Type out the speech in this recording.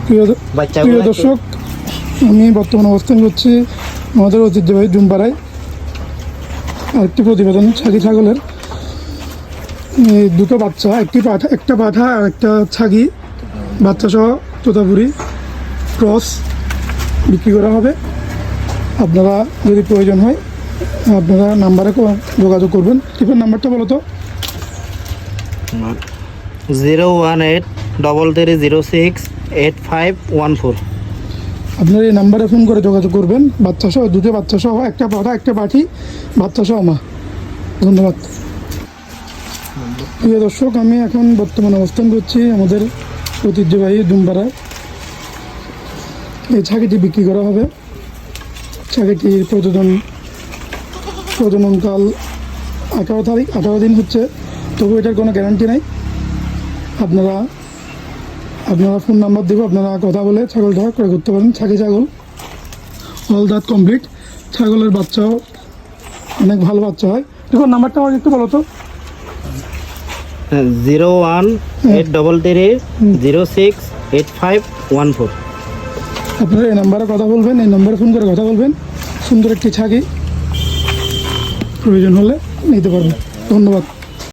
প্রিয় দর্শক, আমি বর্তমানে অবস্থান করছি আমাদের ঐতিহ্যবাহী ডুমপাড়ায়। আরেকটি প্রতিবেদন ছাগি ছাগলের দুটো বাচ্চা, একটা পাঠা আর একটা ছাগি বাচ্চা সহ তোতাপুরি ক্রস বিক্রি করা হবে। আপনারা যদি প্রয়োজন হয় আপনারা নাম্বারে যোগাযোগ করবেন। টিপের নাম্বারটা বলো তো। 01833068514। আপনারা এই নাম্বারে ফোন করে যোগাযোগ করবেন। বাচ্চা সহ, দুটো বাচ্চা সহ, একটা পাঠা একটা পাঠি বাচ্চা সহ মা। ধন্যবাদ। প্রিয় দর্শক, আমি এখন বর্তমানে অবস্থান করছি আমাদের ঐতিহ্যবাহী ডুমপাড়ায়। এই ছাগিটি বিক্রি করা হবে। ছাগিটির প্রজননকাল 18 দিন হচ্ছে, তবু এটার কোনো গ্যারান্টি নাই। আপনারা ফোন নাম্বার দেবো, আপনারা কথা বলে ছাগলটা ক্রয় করতে পারেন। ছাগি ছাগল অল দাঁত কমপ্লিট। ছাগলের বাচ্চাও অনেক ভালো বাচ্চা হয়। দেখুন নাম্বারটা আমাকে একটু বলো তো। 01833068514। আপনারা এই নাম্বারে কথা বলবেন, এই নাম্বারে ফোন করে কথা বলবেন। সুন্দর একটি ছাগি প্রয়োজন হলে নিতে পারবেন। ধন্যবাদ।